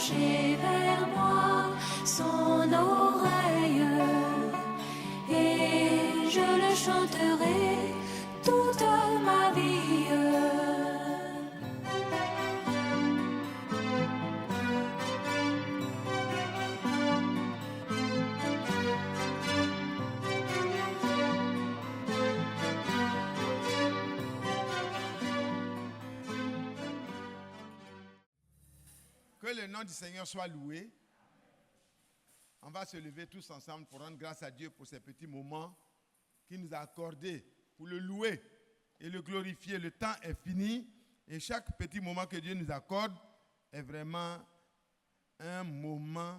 pencher vers moi son oreille, et je le chanterai toute ma vie. Que le nom du Seigneur soit loué. On va se lever tous ensemble pour rendre grâce à Dieu pour ces petits moments qu'il nous a accordés, pour le louer et le glorifier. Le temps est fini et chaque petit moment que Dieu nous accorde est vraiment un moment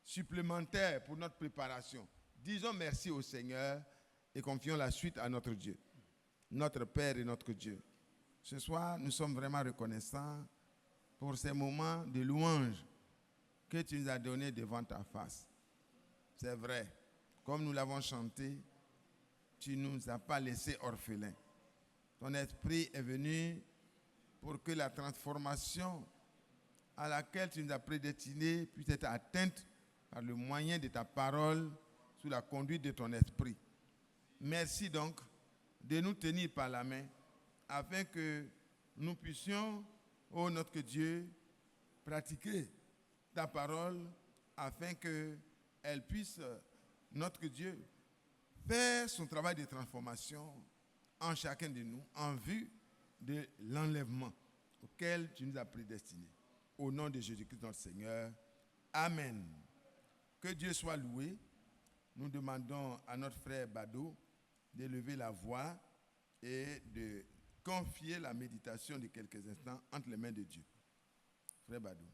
supplémentaire pour notre préparation. Disons merci au Seigneur et confions la suite à notre Dieu, notre Père et notre Dieu. Ce soir, nous sommes vraiment reconnaissants pour ces moments de louange que tu nous as donnés devant ta face. C'est vrai, comme nous l'avons chanté, tu ne nous as pas laissés orphelins. Ton esprit est venu pour que la transformation à laquelle tu nous as prédestinés puisse être atteinte par le moyen de ta parole sous la conduite de ton esprit. Merci donc de nous tenir par la main afin que nous puissions, ô notre Dieu, pratiquer ta parole afin qu'elle puisse, notre Dieu, faire son travail de transformation en chacun de nous en vue de l'enlèvement auquel tu nous as prédestinés. Au nom de Jésus-Christ notre Seigneur. Amen. Que Dieu soit loué. Nous demandons à notre frère Bado d'élever la voix et de confier la méditation de quelques instants entre les mains de Dieu. Frère Bado.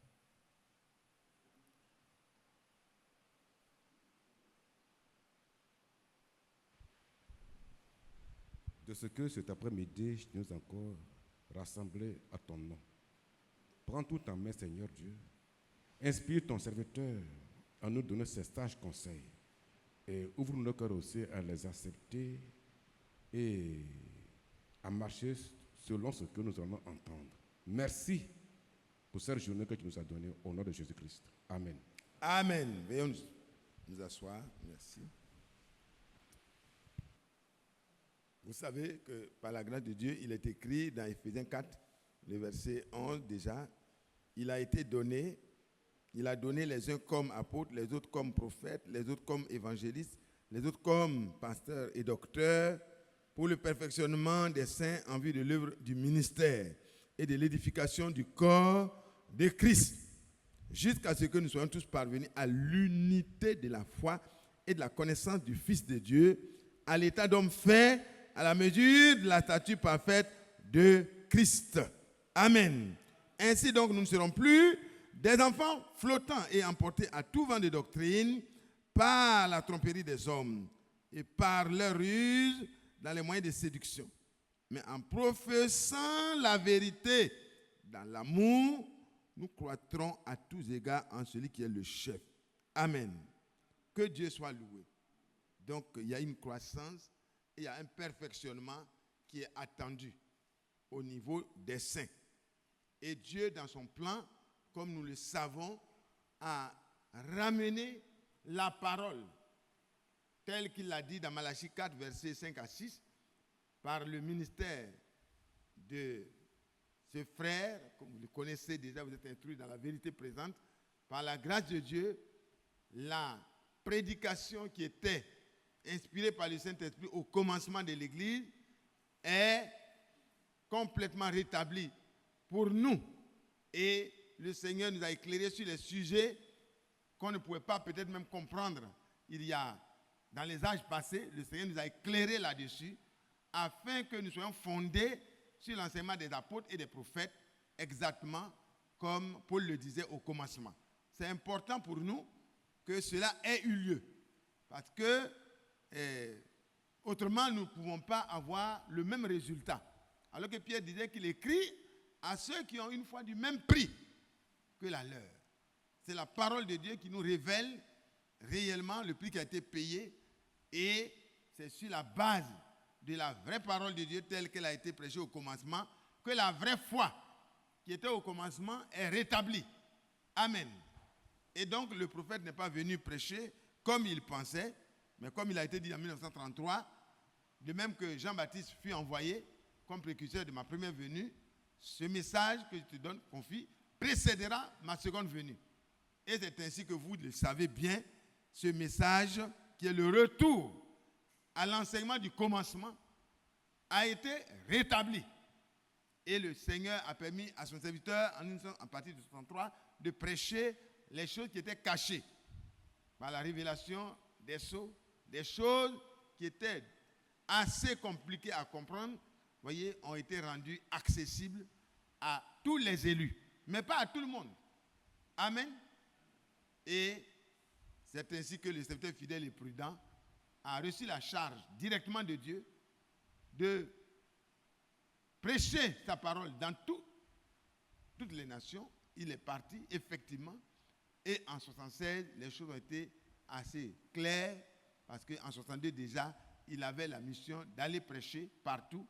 De ce que cet après-midi, nous sommes encore rassemblés à ton nom. Prends tout en main, Seigneur Dieu. Inspire ton serviteur à nous donner ces sages conseils. Et ouvre nos cœurs aussi à les accepter et à marcher selon ce que nous allons entendre. Merci pour cette journée que tu nous as donnée au nom de Jésus-Christ. Amen. Amen. Veuillons nous asseoir. Merci. Vous savez que par la grâce de Dieu, il est écrit dans Éphésiens 4, le verset 11 déjà, il a donné les uns comme apôtres, les autres comme prophètes, les autres comme évangélistes, les autres comme pasteurs et docteurs, pour le perfectionnement des saints en vue de l'œuvre du ministère et de l'édification du corps de Christ, jusqu'à ce que nous soyons tous parvenus à l'unité de la foi et de la connaissance du Fils de Dieu, à l'état d'homme fait à la mesure de la stature parfaite de Christ. Amen. Ainsi donc, nous ne serons plus des enfants flottants et emportés à tout vent de doctrine par la tromperie des hommes et par leur ruse dans les moyens de séduction. Mais en professant la vérité dans l'amour, nous croîtrons à tous égards en celui qui est le chef. Amen. Que Dieu soit loué. Donc, il y a une croissance et il y a un perfectionnement qui est attendu au niveau des saints. Et Dieu, dans son plan, comme nous le savons, a ramené la parole, telle qu'il l'a dit dans Malachie 4, versets 5 à 6, par le ministère de ce frère, comme vous le connaissez déjà, vous êtes instruits dans la vérité présente, par la grâce de Dieu, la prédication qui était inspirée par le Saint-Esprit au commencement de l'Église est complètement rétablie pour nous. Et le Seigneur nous a éclairé sur les sujets qu'on ne pouvait pas peut-être même comprendre il y a dans les âges passés. Le Seigneur nous a éclairé là-dessus afin que nous soyons fondés sur l'enseignement des apôtres et des prophètes, exactement comme Paul le disait au commencement. C'est important pour nous que cela ait eu lieu, parce que autrement nous ne pouvons pas avoir le même résultat. Alors que Pierre disait qu'il écrit à ceux qui ont une foi du même prix que la leur. C'est la parole de Dieu qui nous révèle réellement le prix qui a été payé, et c'est sur la base de la vraie parole de Dieu telle qu'elle a été prêchée au commencement que la vraie foi qui était au commencement est rétablie. Amen. Et donc, le prophète n'est pas venu prêcher comme il pensait, mais comme il a été dit en 1933, de même que Jean-Baptiste fut envoyé comme précurseur de ma première venue, ce message que je te donne, confie, précédera ma seconde venue. Et c'est ainsi que vous le savez bien, ce message qui est le retour à l'enseignement du commencement a été rétabli. Et le Seigneur a permis à son serviteur, en partir de 1963, de prêcher les choses qui étaient cachées par la révélation des sceaux, des choses qui étaient assez compliquées à comprendre, voyez, ont été rendues accessibles à tous les élus, mais pas à tout le monde. Amen. Et c'est ainsi que le serviteur fidèle et prudent a reçu la charge directement de Dieu de prêcher sa parole dans toutes les nations. Il est parti, effectivement. Et en 1976, les choses ont été assez claires parce qu'en 1962 déjà, il avait la mission d'aller prêcher partout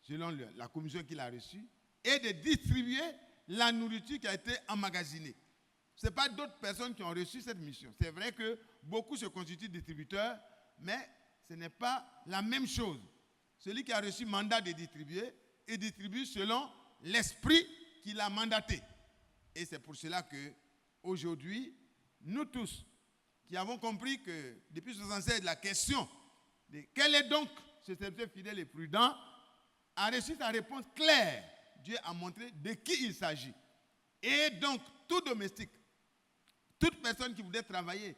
selon la commission qu'il a reçue et de distribuer la nourriture qui a été emmagasinée. Ce n'est pas d'autres personnes qui ont reçu cette mission. C'est vrai que beaucoup se constituent distributeurs, mais ce n'est pas la même chose. Celui qui a reçu mandat de distribuer, il distribue selon l'esprit qu'il a mandaté. Et c'est pour cela que aujourd'hui, nous tous qui avons compris que depuis 1976, la question de quel est donc ce serviteur fidèle et prudent a reçu sa réponse claire. Dieu a montré de qui il s'agit. Et donc, tout domestique, toute personne qui voudrait travailler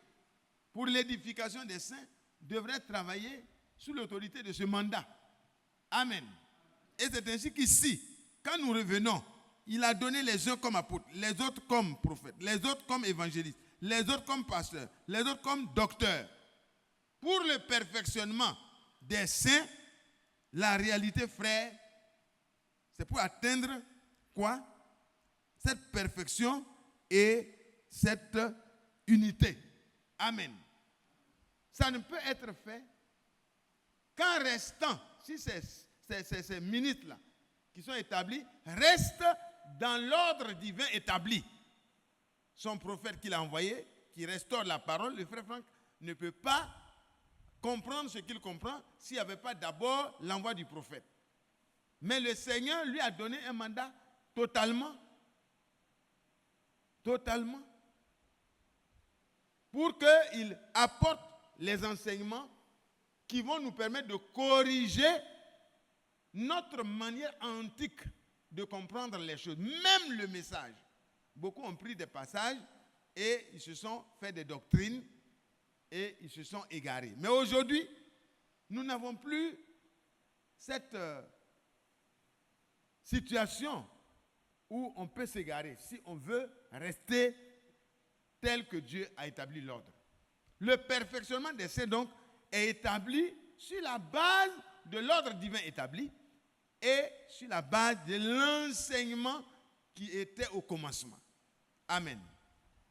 pour l'édification des saints devrait travailler sous l'autorité de ce mandat. Amen. Et c'est ainsi qu'ici, quand nous revenons, il a donné les uns comme apôtres, les autres comme prophètes, les autres comme évangélistes, les autres comme pasteurs, les autres comme docteurs. Pour le perfectionnement des saints, la réalité, frère, c'est pour atteindre quoi? Cette perfection et cette unité. Amen. Ça ne peut être fait qu'en restant, si ces ministres-là qui sont établis restent dans l'ordre divin établi. Son prophète qu'il a envoyé, qui restaure la parole, le frère Franck ne peut pas comprendre ce qu'il comprend s'il n'y avait pas d'abord l'envoi du prophète. Mais le Seigneur lui a donné un mandat totalement, pour qu'il apporte les enseignements qui vont nous permettre de corriger notre manière antique de comprendre les choses, même le message. Beaucoup ont pris des passages et ils se sont fait des doctrines et ils se sont égarés. Mais aujourd'hui, nous n'avons plus cette situation où on peut s'égarer si on veut rester tel que Dieu a établi l'ordre. Le perfectionnement des saints, donc, est établi sur la base de l'ordre divin établi et sur la base de l'enseignement qui était au commencement. Amen.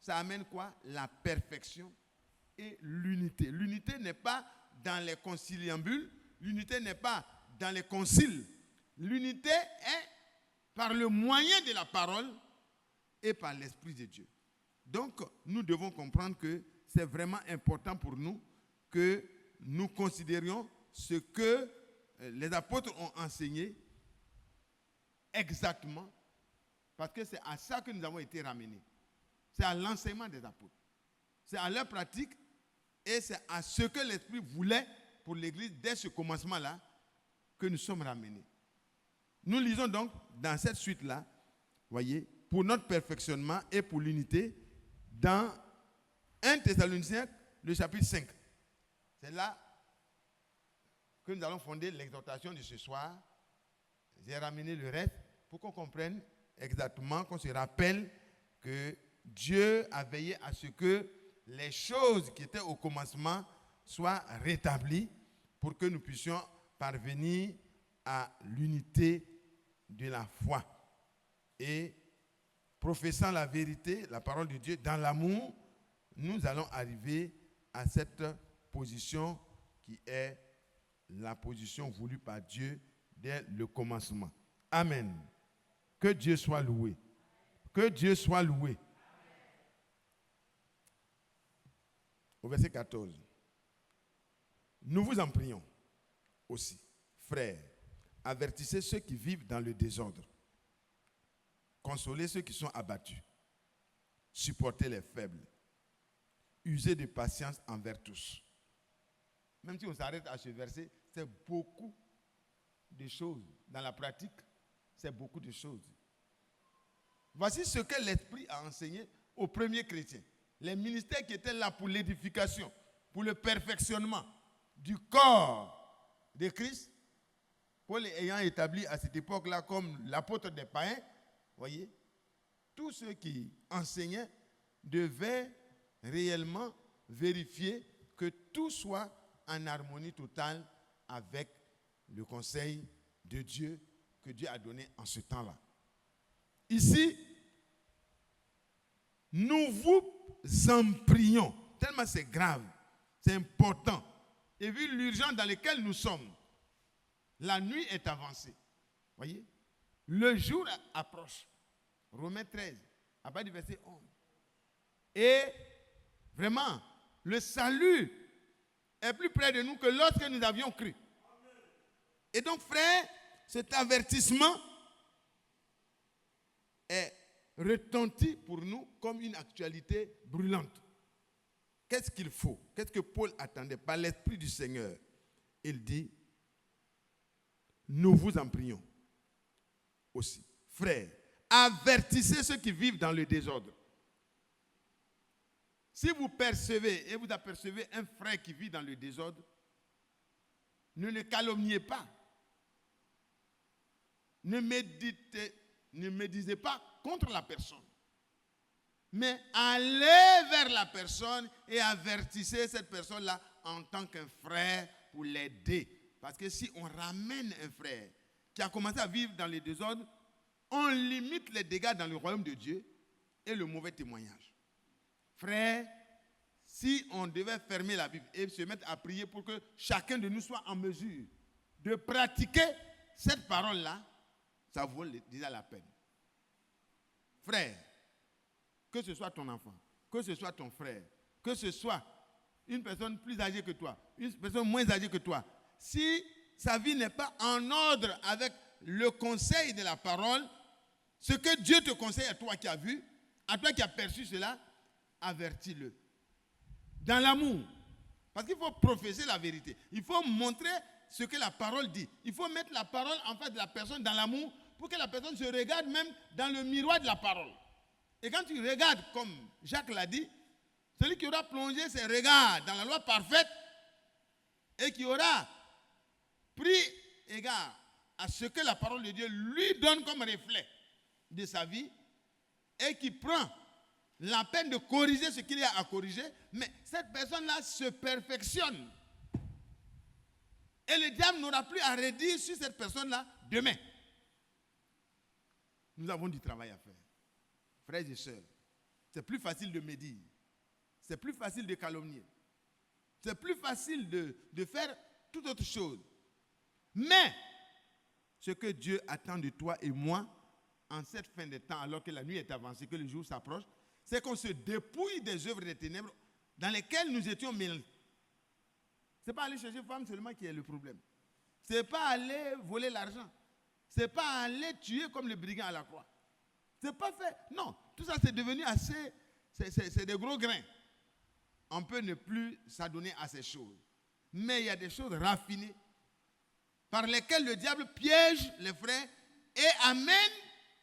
Ça amène quoi? La perfection et l'unité. L'unité n'est pas dans les conciliambules, l'unité n'est pas dans les conciles. L'unité est par le moyen de la parole et par l'Esprit de Dieu. Donc, nous devons comprendre que c'est vraiment important pour nous que nous considérions ce que les apôtres ont enseigné exactement, parce que c'est à ça que nous avons été ramenés. C'est à l'enseignement des apôtres. C'est à leur pratique et c'est à ce que l'Esprit voulait pour l'Église dès ce commencement-là que nous sommes ramenés. Nous lisons donc dans cette suite-là, voyez, pour notre perfectionnement et pour l'unité, dans 1 Thessaloniciens, le chapitre 5. C'est là que nous allons fonder l'exhortation de ce soir. J'ai ramené le reste pour qu'on comprenne exactement, qu'on se rappelle que Dieu a veillé à ce que les choses qui étaient au commencement soient rétablies pour que nous puissions parvenir à l'unité de la foi. Et professant la vérité, la parole de Dieu, dans l'amour, nous allons arriver à cette position qui est la position voulue par Dieu dès le commencement. Amen. Que Dieu soit loué. Que Dieu soit loué. au verset 14. Nous vous en prions aussi, frères, avertissez ceux qui vivent dans le désordre, consolez ceux qui sont abattus, supportez les faibles, usez de patience envers tous. Même si on s'arrête à ce verset, c'est beaucoup de choses. Dans la pratique, c'est beaucoup de choses. Voici ce que l'Esprit a enseigné aux premiers chrétiens. Les ministères qui étaient là pour l'édification, pour le perfectionnement du corps de Christ, Paul ayant établi à cette époque-là comme l'apôtre des païens, voyez, tous ceux qui enseignaient devaient réellement vérifier que tout soit en harmonie totale avec le conseil de Dieu que Dieu a donné en ce temps-là. Ici, nous vous en prions, tellement c'est grave, c'est important. Et vu l'urgence dans laquelle nous sommes, la nuit est avancée. Voyez, le jour approche. Romains 13, à partir du verset 11. Et vraiment, le salut est plus près de nous que lorsque nous avions cru. Et donc, frère, cet avertissement est retenti pour nous comme une actualité brûlante. Qu'est-ce qu'il faut? Qu'est-ce que Paul attendait par l'Esprit du Seigneur? Il dit, nous vous en prions aussi. Frères, avertissez ceux qui vivent dans le désordre. Si vous percevez et vous apercevez un frère qui vit dans le désordre, ne le calomniez pas. Ne médisez pas contre la personne. Mais allez vers la personne et avertissez cette personne-là en tant qu'un frère pour l'aider. Parce que si on ramène un frère qui a commencé à vivre dans le désordre, on limite les dégâts dans le royaume de Dieu et le mauvais témoignage. Frère, si on devait fermer la Bible et se mettre à prier pour que chacun de nous soit en mesure de pratiquer cette parole-là, ça vaut déjà la peine. Frère, que ce soit ton enfant, que ce soit ton frère, que ce soit une personne plus âgée que toi, une personne moins âgée que toi, si sa vie n'est pas en ordre avec le conseil de la parole, ce que Dieu te conseille à toi qui as vu, à toi qui as perçu cela, avertis-le. Dans l'amour. Parce qu'il faut professer la vérité. Il faut montrer ce que la parole dit. Il faut mettre la parole en face de la personne dans l'amour pour que la personne se regarde même dans le miroir de la parole. Et quand tu regardes, comme Jacques l'a dit, celui qui aura plongé ses regards dans la loi parfaite et qui aura pris égard à ce que la parole de Dieu lui donne comme reflet de sa vie et qui prend la peine de corriger ce qu'il y a à corriger, mais cette personne-là se perfectionne. Et le diable n'aura plus à redire sur cette personne-là demain. Nous avons du travail à faire. Frères et sœurs, c'est plus facile de médire. C'est plus facile de calomnier. C'est plus facile de faire toute autre chose. Mais, ce que Dieu attend de toi et moi, en cette fin de temps, alors que la nuit est avancée, que le jour s'approche, c'est qu'on se dépouille des œuvres des ténèbres dans lesquelles nous étions mélangés. Ce n'est pas aller chercher femme seulement qui est le problème. Ce n'est pas aller voler l'argent. Ce n'est pas aller tuer comme le brigand à la croix. Ce n'est pas fait. Non, tout ça c'est devenu assez, c'est des gros grains. On peut ne plus s'adonner à ces choses. Mais il y a des choses raffinées par lesquelles le diable piège les frères et amène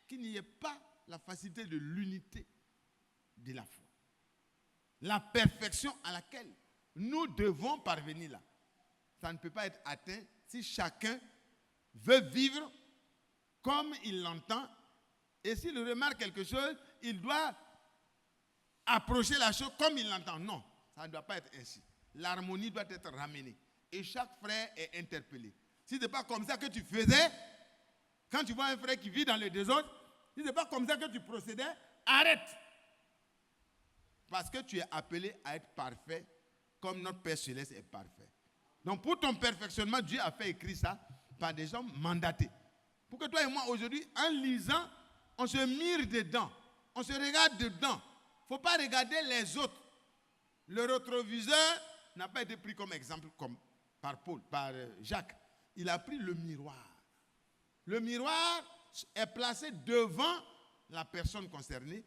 qu'il n'y ait pas la facilité de l'unité de la foi. La perfection à laquelle nous devons parvenir là. Ça ne peut pas être atteint si chacun veut vivre comme il l'entend. Et s'il remarque quelque chose, il doit approcher la chose comme il l'entend. Non, ça ne doit pas être ainsi. L'harmonie doit être ramenée. Et chaque frère est interpellé. Si ce n'est pas comme ça que tu faisais, quand tu vois un frère qui vit dans le désordre, si ce n'est pas comme ça que tu procédais, arrête. Parce que tu es appelé à être parfait comme notre Père Céleste est parfait. Donc pour ton perfectionnement, Dieu a fait écrire ça par des hommes mandatés. Pour que toi et moi aujourd'hui, en lisant, on se mire dedans. On se regarde dedans. Il ne faut pas regarder les autres. Le rétroviseur n'a pas été pris comme exemple par Jacques. Il a pris le miroir. Le miroir est placé devant la personne concernée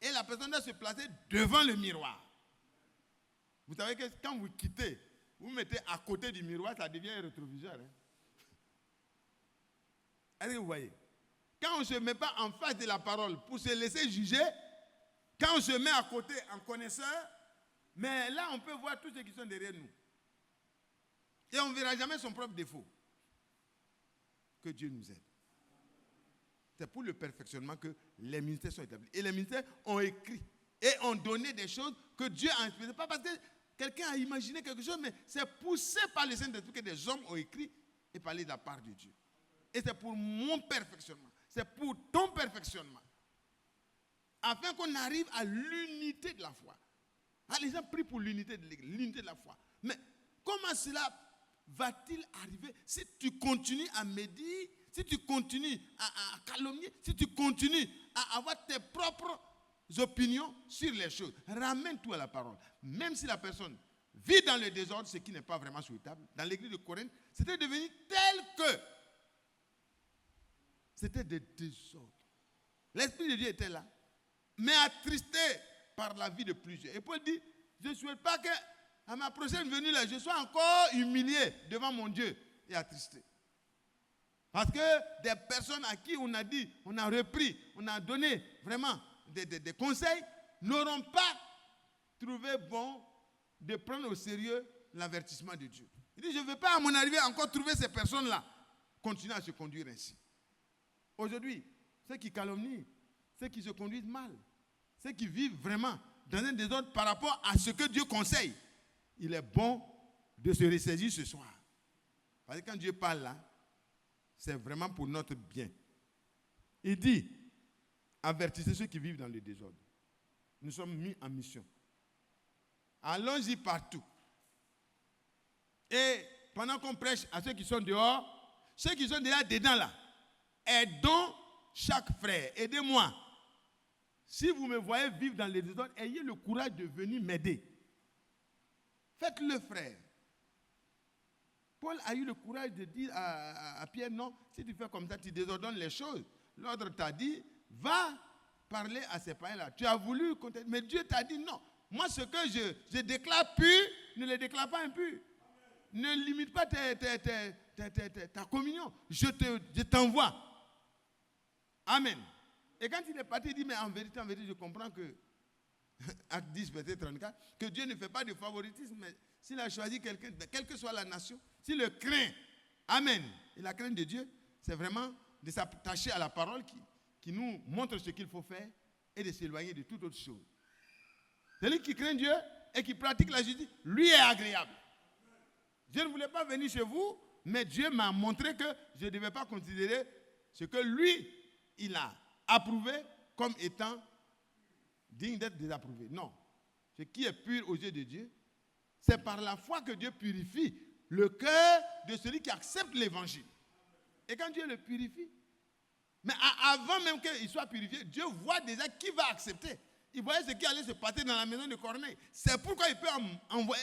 et la personne doit se placer devant le miroir. Vous savez que quand vous quittez, vous mettez à côté du miroir, ça devient un rétroviseur. Hein? Est-ce que vous voyez? Quand on ne se met pas en face de la parole pour se laisser juger, quand on se met à côté en connaisseur, mais là on peut voir tous ceux qui sont derrière nous. Et on ne verra jamais son propre défaut. Que Dieu nous aide. C'est pour le perfectionnement que les ministères sont établis. Et les ministères ont écrit et ont donné des choses que Dieu a inspirées. Pas parce que quelqu'un a imaginé quelque chose, mais c'est poussé par le Saint-Esprit que des hommes ont écrit et parlé de la part de Dieu. Et c'est pour mon perfectionnement. C'est pour ton perfectionnement. Afin qu'on arrive à l'unité de la foi. Ah, les gens prient pour l'unité de l'Église, l'unité de la foi. Mais comment cela va-t-il arriver si tu continues à médire, si tu continues à calomnier, si tu continues à avoir tes propres opinions sur les choses? Ramène tout à la parole. Même si la personne vit dans le désordre, ce qui n'est pas vraiment souhaitable. Dans l'église de Corinthe, c'était devenu tel que c'était des désordres. L'Esprit de Dieu était là, mais attristé par la vie de plusieurs. Et Paul dit, je ne souhaite pas qu'à ma prochaine venue là, je sois encore humilié devant mon Dieu et attristé. Parce que des personnes à qui on a dit, on a repris, on a donné vraiment des conseils, n'auront pas trouvé bon de prendre au sérieux l'avertissement de Dieu. Il dit, je ne veux pas à mon arrivée encore trouver ces personnes-là continuer à se conduire ainsi. Aujourd'hui, ceux qui calomnient, ceux qui se conduisent mal, ceux qui vivent vraiment dans un désordre par rapport à ce que Dieu conseille, il est bon de se ressaisir ce soir. Parce que quand Dieu parle là, c'est vraiment pour notre bien. Il dit, avertissez ceux qui vivent dans le désordre. Nous sommes mis en mission. Allons-y partout. Et pendant qu'on prêche à ceux qui sont dehors, ceux qui sont déjà dedans là, aidons chaque frère. Aidez-moi. Si vous me voyez vivre dans le désordre, ayez le courage de venir m'aider. Faites-le, frère. Paul a eu le courage de dire à Pierre, non, si tu fais comme ça, tu désordonnes les choses. L'ordre t'a dit, va parler à ces païens-là. Tu as voulu contester, mais Dieu t'a dit non. Moi, ce que je déclare pur, ne le déclare pas impur. Ne limite pas ta communion. Je t'envoie. Amen. Et quand il est parti, il dit, mais en vérité, je comprends que, acte 10, verset 34, que Dieu ne fait pas de favoritisme, mais s'il a choisi quelqu'un, quelle que soit la nation, s'il le craint, amen. Et la crainte de Dieu, c'est vraiment de s'attacher à la parole qui nous montre ce qu'il faut faire et de s'éloigner de toute autre chose. Celui qui craint Dieu et qui pratique la justice, lui est agréable. Je ne voulais pas venir chez vous, mais Dieu m'a montré que je ne devais pas considérer ce que lui, il a approuvé comme étant digne d'être désapprouvé. Non. Ce qui est pur aux yeux de Dieu, c'est par la foi que Dieu purifie le cœur de celui qui accepte l'évangile. Et quand Dieu le purifie, mais avant même qu'il soit purifié, Dieu voit déjà qui va accepter. Il voyait ce qui allait se passer dans la maison de Corneille. C'est pourquoi il peut envoyer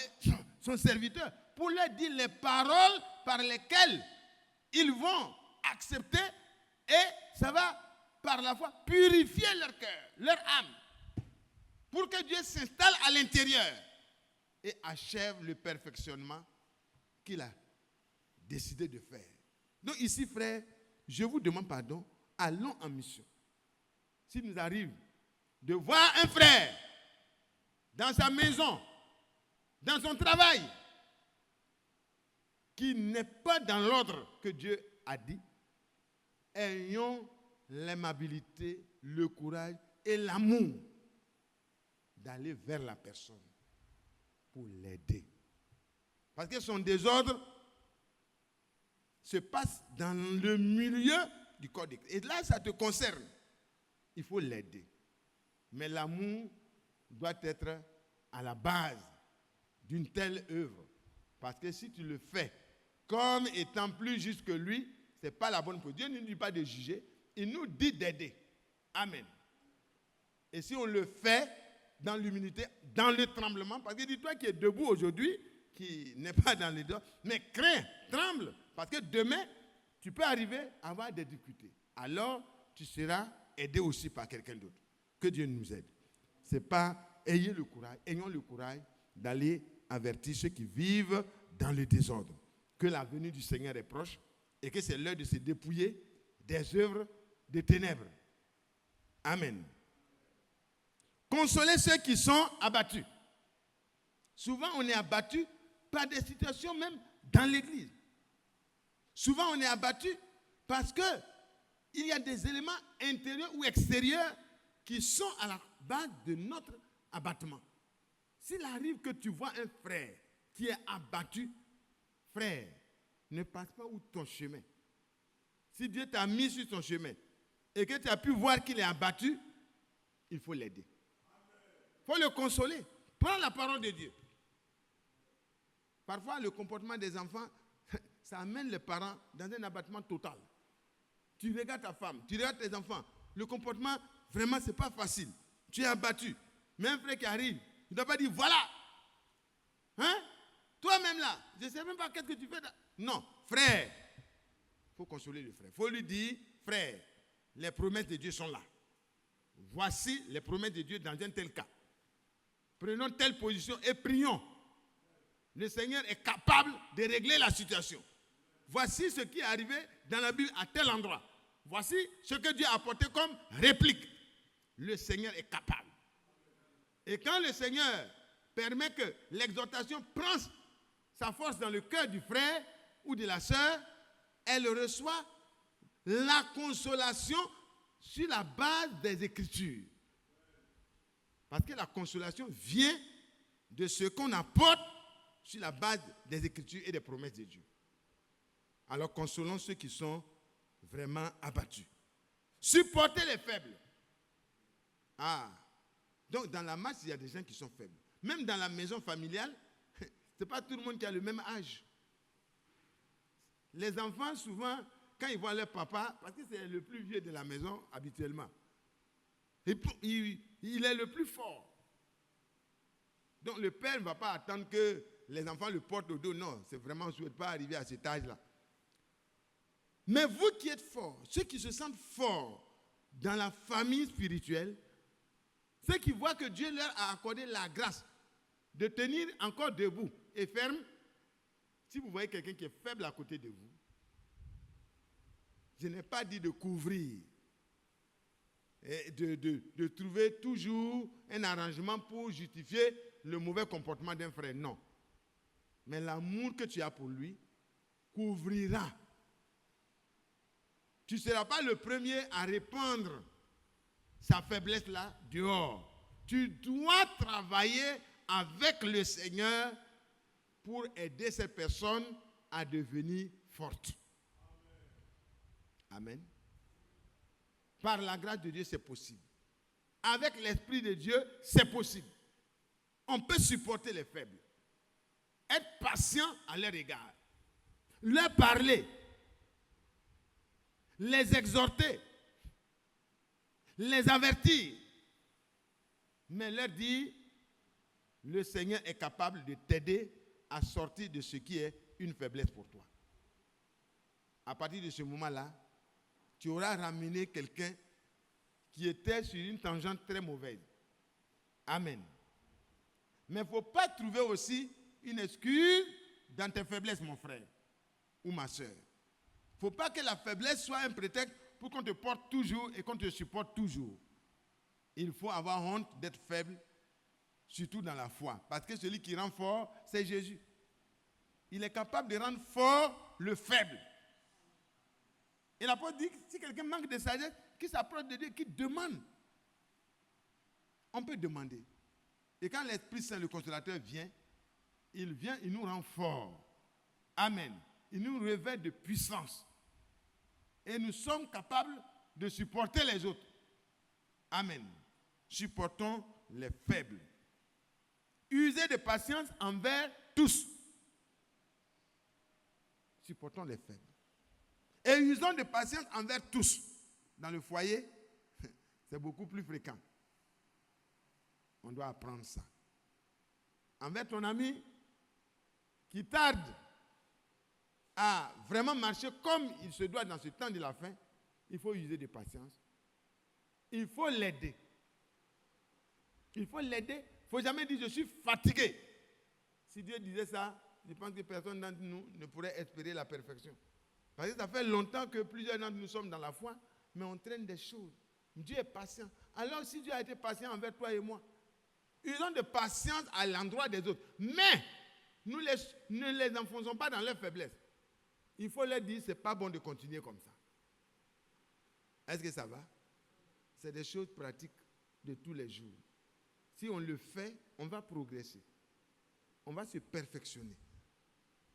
son serviteur pour leur dire les paroles par lesquelles ils vont accepter et ça va par la foi purifier leur cœur, leur âme, pour que Dieu s'installe à l'intérieur et achève le perfectionnement qu'il a décidé de faire. Donc ici, frère, je vous demande pardon, allons en mission. S'il nous arrive de voir un frère dans sa maison, dans son travail, qui n'est pas dans l'ordre que Dieu a dit, ayons l'aimabilité, le courage et l'amour d'aller vers la personne pour l'aider. Parce que son désordre se passe dans le milieu du corps de Christ. Et là, ça te concerne. Il faut l'aider. Mais l'amour doit être à la base d'une telle œuvre. Parce que si tu le fais comme étant plus juste que lui, ce n'est pas la bonne chose. Dieu ne nous dit pas de juger, il nous dit d'aider. Amen. Et si on le fait dans l'humilité, dans le tremblement. Parce que dis-toi qui est debout aujourd'hui, qui n'est pas dans les doigts, mais crains, tremble. Parce que demain, tu peux arriver à avoir des difficultés. Alors, tu seras aidé aussi par quelqu'un d'autre. Que Dieu nous aide. Ce n'est pas, ayons le courage d'aller avertir ceux qui vivent dans le désordre. Que la venue du Seigneur est proche et que c'est l'heure de se dépouiller des œuvres de ténèbres. Amen. Consoler ceux qui sont abattus. Souvent, on est abattu par des situations même dans l'église. Souvent, on est abattu parce qu'il y a des éléments intérieurs ou extérieurs qui sont à la base de notre abattement. S'il arrive que tu vois un frère qui est abattu, frère, ne passe pas où ton chemin. Si Dieu t'a mis sur ton chemin et que tu as pu voir qu'il est abattu, il faut l'aider. Il faut le consoler. Prends la parole de Dieu. Parfois, le comportement des enfants, ça amène les parents dans un abattement total. Tu regardes ta femme, tu regardes tes enfants. Le comportement, vraiment, ce n'est pas facile. Tu es abattu. Mais un frère qui arrive, tu ne dois pas dire, voilà. Hein? Toi-même là, je ne sais même pas qu'est-ce que tu fais. Non, frère. Il faut consoler le frère. Il faut lui dire, frère, les promesses de Dieu sont là. Voici les promesses de Dieu dans un tel cas. Prenons telle position et prions. Le Seigneur est capable de régler la situation. Voici ce qui est arrivé dans la Bible à tel endroit. Voici ce que Dieu a apporté comme réplique. Le Seigneur est capable. Et quand le Seigneur permet que l'exhortation prenne sa force dans le cœur du frère ou de la sœur, elle reçoit la consolation sur la base des Écritures. Parce que la consolation vient de ce qu'on apporte sur la base des Écritures et des promesses de Dieu. Alors consolons ceux qui sont vraiment abattus. Supportez les faibles. Donc dans la masse, il y a des gens qui sont faibles. Même dans la maison familiale, ce n'est pas tout le monde qui a le même âge. Les enfants, souvent, quand ils voient leur papa, parce que c'est le plus vieux de la maison habituellement, il est le plus fort. Donc le père ne va pas attendre que les enfants le portent au dos. Non, c'est vraiment, on ne souhaite pas arriver à cet âge-là. Mais vous qui êtes forts, ceux qui se sentent forts dans la famille spirituelle, ceux qui voient que Dieu leur a accordé la grâce de tenir encore debout et ferme, si vous voyez quelqu'un qui est faible à côté de vous, je n'ai pas dit de couvrir, et de trouver toujours un arrangement pour justifier le mauvais comportement d'un frère. Non. Mais l'amour que tu as pour lui couvrira. Tu ne seras pas le premier à répandre sa faiblesse là dehors. Tu dois travailler avec le Seigneur pour aider ces personnes à devenir fortes. Amen. Par la grâce de Dieu, c'est possible. Avec l'Esprit de Dieu, c'est possible. On peut supporter les faibles. Être patient à leur égard. Leur parler. Les exhorter. Les avertir. Mais leur dire, le Seigneur est capable de t'aider à sortir de ce qui est une faiblesse pour toi. À partir de ce moment-là, tu auras ramené quelqu'un qui était sur une tangente très mauvaise. Amen. Mais il ne faut pas trouver aussi une excuse dans tes faiblesses, mon frère ou ma soeur. Il ne faut pas que la faiblesse soit un prétexte pour qu'on te porte toujours et qu'on te supporte toujours. Il faut avoir honte d'être faible, surtout dans la foi. Parce que celui qui rend fort, c'est Jésus. Il est capable de rendre fort le faible. Et l'apôtre dit que si quelqu'un manque de sagesse, qu'il s'approche de Dieu, qu'il demande. On peut demander. Et quand l'Esprit Saint, le Consolateur, vient, il nous rend forts. Amen. Il nous révèle de puissance. Et nous sommes capables de supporter les autres. Amen. Supportons les faibles. Usez de patience envers tous. Supportons les faibles. Et usons de patience envers tous. Dans le foyer, c'est beaucoup plus fréquent. On doit apprendre ça. Envers ton ami qui tarde à vraiment marcher comme il se doit dans ce temps de la fin, il faut user de patience. Il faut l'aider. Il faut l'aider. Il ne faut jamais dire je suis fatigué. Si Dieu disait ça, je pense que personne d'entre nous ne pourrait espérer la perfection. Parce que ça fait longtemps que plusieurs d'entre nous sommes dans la foi, mais on traîne des choses. Dieu est patient. Alors si Dieu a été patient envers toi et moi, usons de patience à l'endroit des autres. Mais nous ne les enfonçons pas dans leur faiblesse. Il faut leur dire, ce n'est pas bon de continuer comme ça. Est-ce que ça va? C'est des choses pratiques de tous les jours. Si on le fait, on va progresser. On va se perfectionner.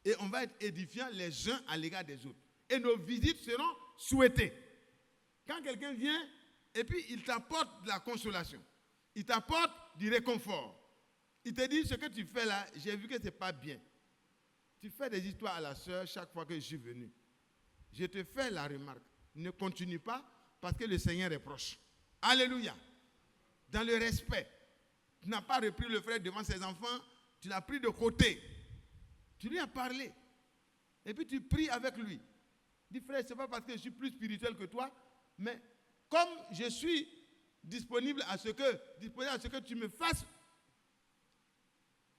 Et on va être édifiants les uns à l'égard des autres. Et nos visites seront souhaitées. Quand quelqu'un vient, et puis il t'apporte de la consolation, il t'apporte du réconfort, il te dit ce que tu fais là, j'ai vu que ce n'est pas bien. Tu fais des histoires à la sœur chaque fois que je suis venu. Je te fais la remarque. Ne continue pas parce que le Seigneur est proche. Alléluia. Dans le respect. Tu n'as pas repris le frère devant ses enfants, tu l'as pris de côté. Tu lui as parlé. Et puis tu pries avec lui. Dis frère, ce n'est pas parce que je suis plus spirituel que toi, mais comme je suis disponible à ce que tu me fasses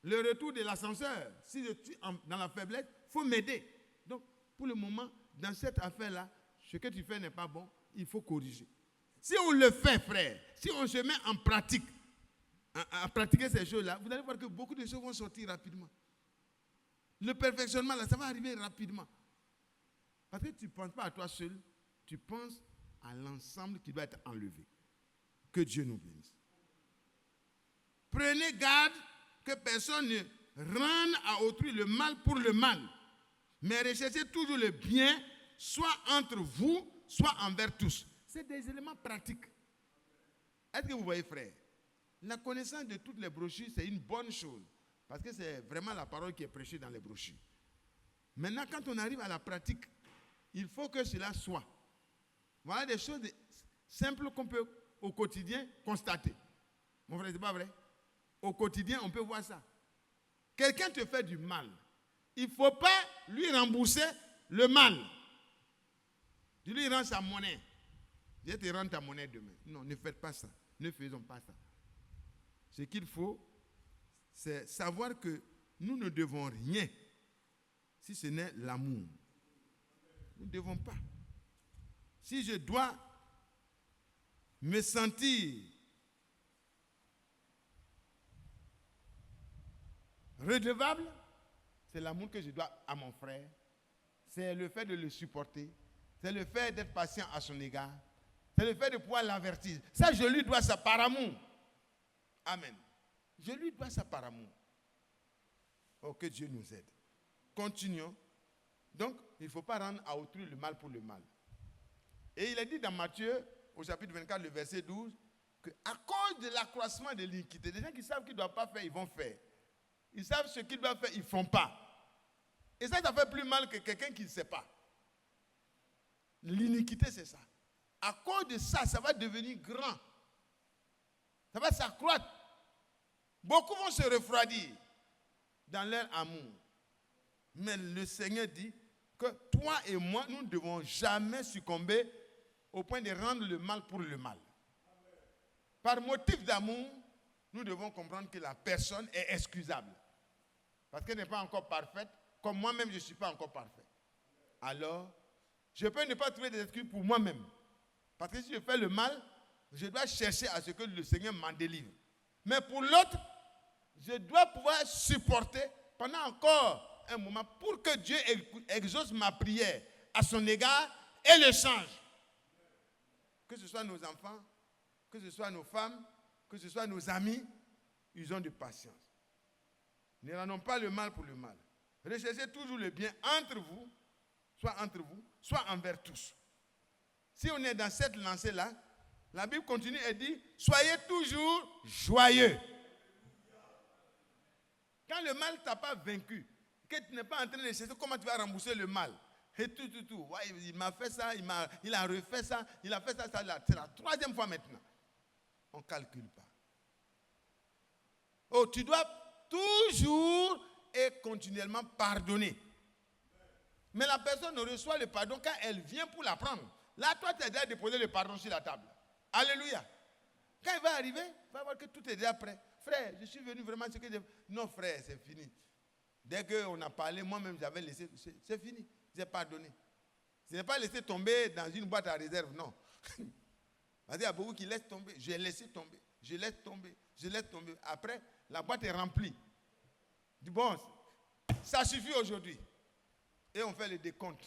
le retour de l'ascenseur. Si je suis dans la faiblesse, il faut m'aider. Donc, pour le moment, dans cette affaire-là, ce que tu fais n'est pas bon, il faut corriger. Si on le fait, frère, si on se met en pratique, à pratiquer ces choses-là, vous allez voir que beaucoup de choses vont sortir rapidement. Le perfectionnement, là, ça va arriver rapidement. Parce que tu ne penses pas à toi seul, tu penses à l'ensemble qui doit être enlevé. Que Dieu nous bénisse. Prenez garde que personne ne rende à autrui le mal pour le mal, mais recherchez toujours le bien, soit entre vous, soit envers tous. C'est des éléments pratiques. Est-ce que vous voyez, frère? La connaissance de toutes les brochures, c'est une bonne chose, parce que c'est vraiment la parole qui est prêchée dans les brochures. Maintenant, quand on arrive à la pratique, il faut que cela soit. Voilà des choses simples qu'on peut au quotidien constater. Mon frère, c'est pas vrai? Au quotidien, on peut voir ça. Quelqu'un te fait du mal. Il ne faut pas lui rembourser le mal. Tu lui rends sa monnaie. Je te rends ta monnaie demain. Non, ne faites pas ça. Ne faisons pas ça. Ce qu'il faut, c'est savoir que nous ne devons rien si ce n'est l'amour. Nous ne devons pas. Si je dois me sentir redevable, c'est l'amour que je dois à mon frère. C'est le fait de le supporter. C'est le fait d'être patient à son égard. C'est le fait de pouvoir l'avertir. Ça, je lui dois ça par amour. Amen. Je lui dois ça par amour. Oh, que Dieu nous aide. Continuons. Donc, il ne faut pas rendre à autrui le mal pour le mal. Et il est dit dans Matthieu, au chapitre 24, le verset 12, qu'à cause de l'accroissement de l'iniquité, des gens qui savent qu'ils ne doivent pas faire, ils vont faire. Ils savent ce qu'ils doivent faire, ils ne font pas. Et ça fait plus mal que quelqu'un qui ne sait pas. L'iniquité, c'est ça. À cause de ça, ça va devenir grand. Ça va s'accroître. Beaucoup vont se refroidir dans leur amour. Mais le Seigneur dit que toi et moi, nous ne devons jamais succomber au point de rendre le mal pour le mal. Par motif d'amour, nous devons comprendre que la personne est excusable. Parce qu'elle n'est pas encore parfaite, comme moi-même je ne suis pas encore parfait. Alors, je peux ne pas trouver des excuses pour moi-même. Parce que si je fais le mal, je dois chercher à ce que le Seigneur m'en délivre. Mais pour l'autre, je dois pouvoir supporter pendant encore un moment pour que Dieu exauce ma prière à son égard et le change. Que ce soit nos enfants, que ce soit nos femmes, que ce soit nos amis, ils ont de patience. Ne rendons pas le mal pour le mal. Recherchez toujours le bien entre vous, soit envers tous. Si on est dans cette lancée-là, la Bible continue et dit, soyez toujours joyeux. Quand le mal ne t'a pas vaincu, que tu n'es pas en train de chercher comment tu vas rembourser le mal. Et tout. Ouais, il m'a fait ça, il a refait ça, il a fait ça, c'est la troisième fois maintenant. On ne calcule pas. Oh, tu dois toujours et continuellement pardonner. Mais la personne ne reçoit le pardon quand elle vient pour l'apprendre. Là, toi, tu as déjà déposé le pardon sur la table. Alléluia. Quand il va arriver, il va voir que tout est déjà prêt. Frère, je suis venu vraiment ce que j'ai... Non, frère, c'est fini. Dès qu'on a parlé, moi-même, j'avais laissé... C'est fini. J'ai pardonné. Je n'ai pas laissé tomber dans une boîte à réserve, non. Parce qu'il y a beaucoup qui laissent tomber. J'ai laissé tomber. Je laisse tomber. Je laisse tomber. Après, la boîte est remplie. Du bon, ça suffit aujourd'hui. Et on fait le décompte.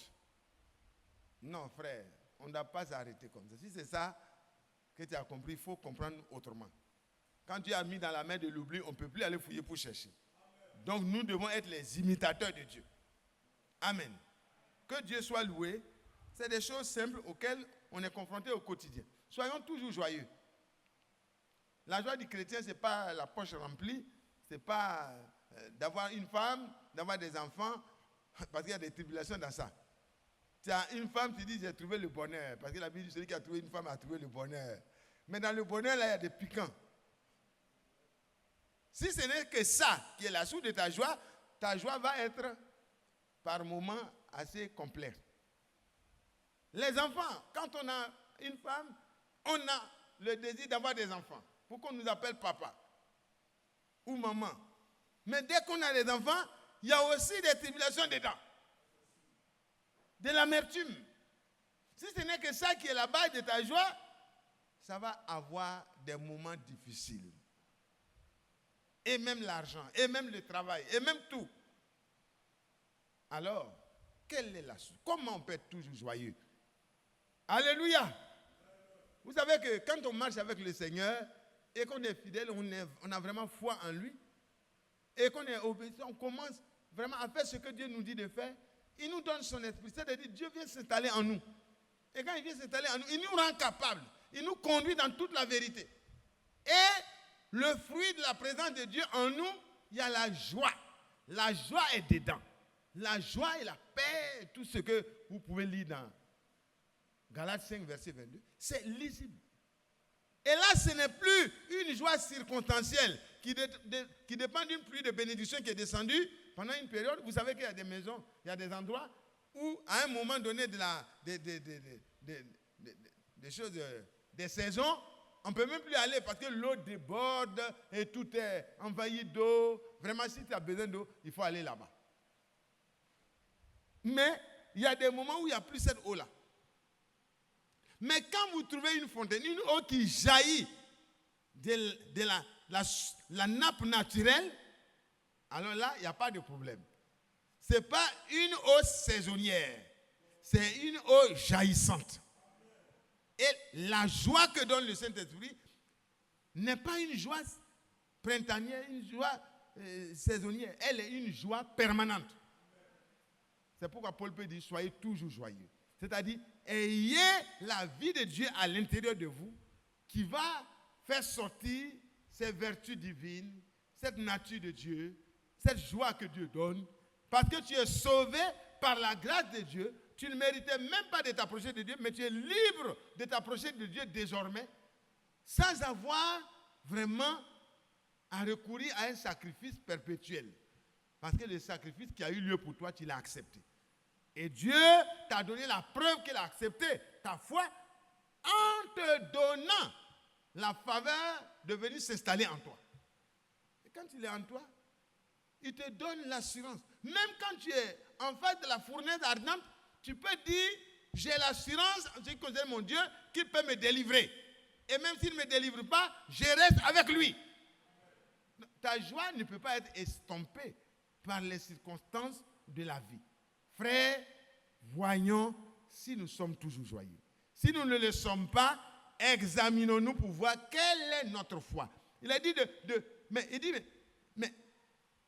Non, frère, on ne doit pas s'arrêter comme ça. Si c'est ça que tu as compris, il faut comprendre autrement. Quand tu as mis dans la main de l'oubli, on ne peut plus aller fouiller pour chercher. Amen. Donc nous devons être les imitateurs de Dieu. Amen. Que Dieu soit loué. C'est des choses simples auxquelles on est confronté au quotidien. Soyons toujours joyeux. La joie du chrétien, ce n'est pas la poche remplie, ce n'est pas d'avoir une femme, d'avoir des enfants, parce qu'il y a des tribulations dans ça. Tu as une femme, tu dis j'ai trouvé le bonheur, parce que la Bible dit celui qui a trouvé une femme a trouvé le bonheur. Mais dans le bonheur, là, il y a des piquants. Si ce n'est que ça qui est la source de ta joie va être par moments assez complexe. Les enfants, quand on a une femme, on a le désir d'avoir des enfants. Pour qu'on nous appelle papa ou maman. Mais dès qu'on a des enfants, il y a aussi des tribulations dedans. De l'amertume. Si ce n'est que ça qui est la base de ta joie, ça va avoir des moments difficiles. Et même l'argent, et même le travail, et même tout. Alors, quelle est la source? Comment on peut être toujours joyeux? Alléluia! Vous savez que quand on marche avec le Seigneur et qu'on est fidèle, on a vraiment foi en lui, et qu'on est obéissant, on commence vraiment à faire ce que Dieu nous dit de faire. Il nous donne son esprit. C'est-à-dire Dieu vient s'installer en nous. Et quand il vient s'installer en nous, il nous rend capables. Il nous conduit dans toute la vérité. Et le fruit de la présence de Dieu en nous, il y a la joie. La joie est dedans. La joie et la paix, tout ce que vous pouvez lire dans Galates 5, verset 22, c'est lisible. Et là, ce n'est plus une joie circonstancielle qui dépend d'une pluie de bénédiction qui est descendue pendant une période. Vous savez qu'il y a des maisons, il y a des endroits où, à un moment donné des choses, des saisons, on ne peut même plus aller parce que l'eau déborde et tout est envahi d'eau. Vraiment, si tu as besoin d'eau, il faut aller là-bas. Mais il y a des moments où il n'y a plus cette eau-là. Mais quand vous trouvez une fontaine, une eau qui jaillit de la nappe naturelle, alors là, il n'y a pas de problème. Ce n'est pas une eau saisonnière, c'est une eau jaillissante. Et la joie que donne le Saint-Esprit n'est pas une joie printanière, une joie saisonnière. Elle est une joie permanente. C'est pourquoi Paul peut dire, soyez toujours joyeux. C'est-à-dire, ayez la vie de Dieu à l'intérieur de vous qui va faire sortir ces vertus divines, cette nature de Dieu, cette joie que Dieu donne. Parce que tu es sauvé par la grâce de Dieu. Tu ne méritais même pas de t'approcher de Dieu, mais tu es libre de t'approcher de Dieu désormais, sans avoir vraiment à recourir à un sacrifice perpétuel. Parce que le sacrifice qui a eu lieu pour toi, tu l'as accepté. Et Dieu t'a donné la preuve qu'il a accepté ta foi en te donnant la faveur de venir s'installer en toi. Et quand il est en toi, il te donne l'assurance. Même quand tu es en face de la fournaise ardente, tu peux dire, j'ai l'assurance en ce qui concerne mon Dieu qu'il peut me délivrer. Et même s'il ne me délivre pas, je reste avec lui. Ta joie ne peut pas être estompée par les circonstances de la vie. Frères, voyons si nous sommes toujours joyeux. Si nous ne le sommes pas, examinons-nous pour voir quelle est notre foi. Il a dit mais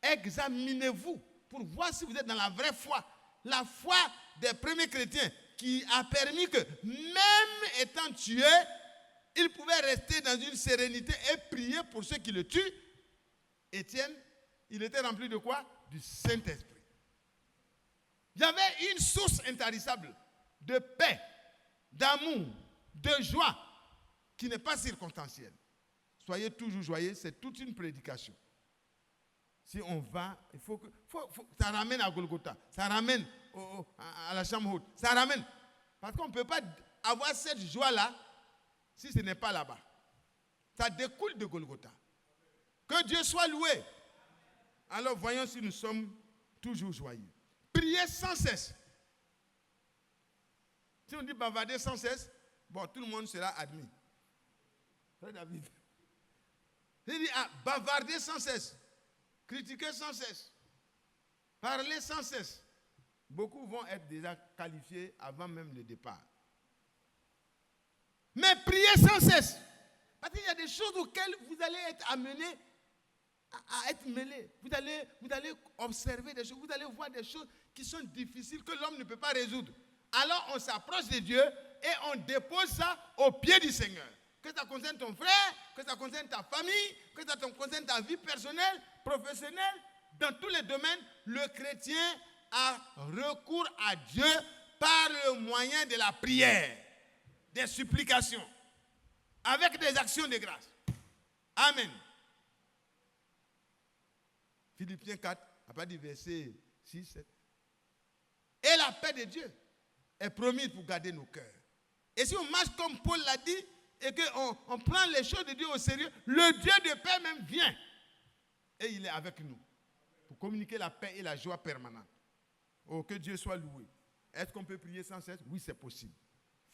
examinez-vous pour voir si vous êtes dans la vraie foi. La foi des premiers chrétiens qui a permis que, même étant tués, ils pouvaient rester dans une sérénité et prier pour ceux qui le tuent. Étienne, il était rempli de quoi? Du Saint-Esprit. Il y avait une source intarissable de paix, d'amour, de joie, qui n'est pas circonstancielle. Soyez toujours joyeux, c'est toute une prédication. Si on va, il faut que ça ramène à Golgotha, ça ramène à la chambre haute, ça ramène. Parce qu'on ne peut pas avoir cette joie-là si ce n'est pas là-bas. Ça découle de Golgotha. Que Dieu soit loué. Alors voyons si nous sommes toujours joyeux. Priez sans cesse. Si on dit bavarder sans cesse, bon, tout le monde sera admis. Frère David. Il dit bavarder sans cesse. Critiquer sans cesse. Parler sans cesse. Beaucoup vont être déjà qualifiés avant même le départ. Mais priez sans cesse. Parce qu'il y a des choses auxquelles vous allez être amenés à être mêlés. Vous allez observer des choses. Vous allez voir des choses qui sont difficiles que l'homme ne peut pas résoudre. Alors on s'approche de Dieu et on dépose ça au pied du Seigneur. Que ça concerne ton frère, que ça concerne ta famille, que ça concerne ta vie personnelle, professionnelle, dans tous les domaines, le chrétien a recours à Dieu par le moyen de la prière, des supplications, avec des actions de grâce. Amen. Philippiens 4, à partir du verset 6, 7. Et la paix de Dieu est promise pour garder nos cœurs. Et si on marche comme Paul l'a dit, et qu'on prend les choses de Dieu au sérieux, le Dieu de paix même vient. Et il est avec nous. Pour communiquer la paix et la joie permanente. Oh, que Dieu soit loué. Est-ce qu'on peut prier sans cesse? Oui, c'est possible.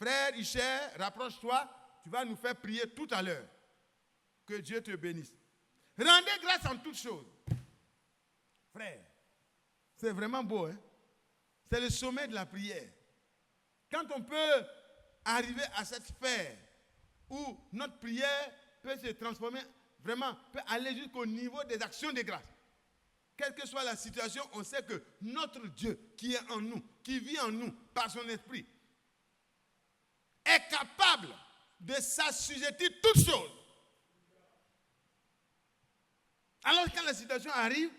Frère Isher, rapproche-toi. Tu vas nous faire prier tout à l'heure. Que Dieu te bénisse. Rendez grâce en toutes choses. Frère, c'est vraiment beau, hein? C'est le sommet de la prière. Quand on peut arriver à cette sphère où notre prière peut se transformer, vraiment, peut aller jusqu'au niveau des actions de grâce. Quelle que soit la situation, on sait que notre Dieu qui est en nous, qui vit en nous par son esprit, est capable de s'assujettir toutes choses. Alors quand la situation arrive,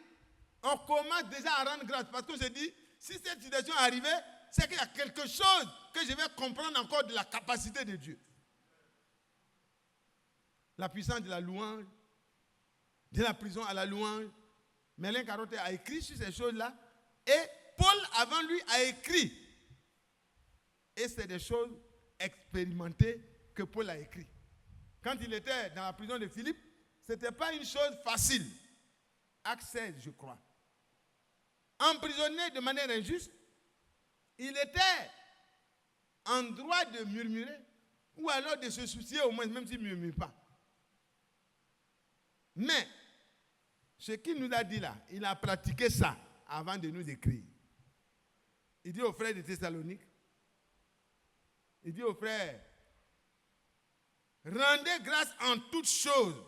on commence déjà à rendre grâce parce qu'on se dit, si cette situation est arrivée, c'est qu'il y a quelque chose que je vais comprendre encore de la capacité de Dieu. La puissance de la louange, de la prison à la louange. Merlin Carotte a écrit sur ces choses-là. Et Paul, avant lui, a écrit. Et c'est des choses expérimentées que Paul a écrit. Quand il était dans la prison de Philippe, ce n'était pas une chose facile. Acte 16, je crois. Emprisonné de manière injuste, il était en droit de murmurer ou alors de se soucier au moins, même s'il ne murmure pas. Mais, ce qu'il nous a dit là, il a pratiqué ça avant de nous écrire. Il dit aux frères de Thessalonique, il dit aux frères, rendez grâce en toutes choses,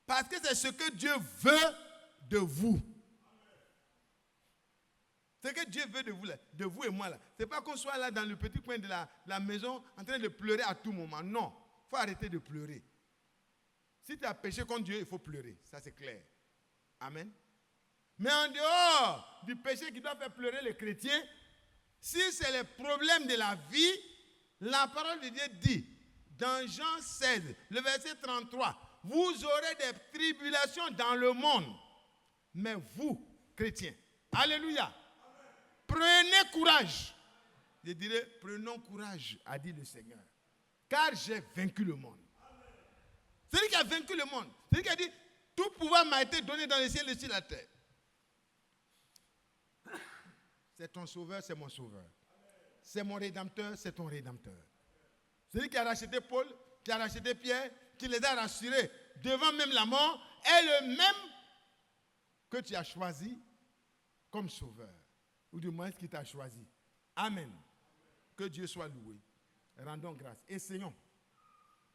parce que c'est ce que Dieu veut de vous. Ce que Dieu veut de vous et moi là. Ce n'est pas qu'on soit là dans le petit coin de la maison en train de pleurer à tout moment. Non, il faut arrêter de pleurer. Si tu as péché contre Dieu, il faut pleurer. Ça, c'est clair. Amen. Mais en dehors du péché qui doit faire pleurer les chrétiens, si c'est les problèmes de la vie, la parole de Dieu dit, dans Jean 16, le verset 33, vous aurez des tribulations dans le monde. Mais vous, chrétiens, alléluia, prenez courage. Je dirais, prenons courage, a dit le Seigneur, car j'ai vaincu le monde. C'est lui qui a vaincu le monde. C'est lui qui a dit, tout pouvoir m'a été donné dans les cieux et sur la terre. C'est ton sauveur, c'est mon sauveur. C'est mon rédempteur, c'est ton rédempteur. C'est lui qui a racheté Paul, qui a racheté Pierre, qui les a rassurés devant même la mort, est le même que tu as choisi comme sauveur. Ou du moins qui t'a choisi. Amen. Que Dieu soit loué. Rendons grâce. Essayons.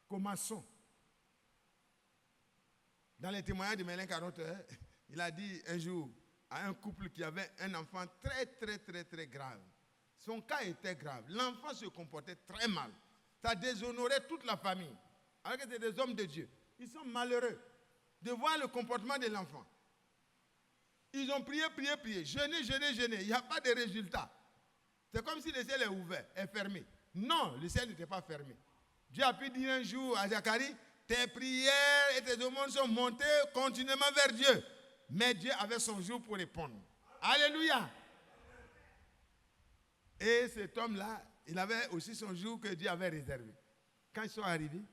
Commençons. Dans les témoignages de Merlin Carotte, il a dit un jour à un couple qui avait un enfant très, très, très, très grave. Son cas était grave. L'enfant se comportait très mal. Ça déshonorait toute la famille. Alors que c'est des hommes de Dieu. Ils sont malheureux de voir le comportement de l'enfant. Ils ont prié, prié, prié. Jeûné, jeûné, jeûné. Il n'y a pas de résultat. C'est comme si le ciel est ouvert, est fermé. Non, le ciel n'était pas fermé. Dieu a pu dire un jour à Zacharie, tes prières et tes demandes sont montées continuellement vers Dieu. Mais Dieu avait son jour pour répondre. Alléluia. Et cet homme-là, il avait aussi son jour que Dieu avait réservé. Quand ils sont arrivés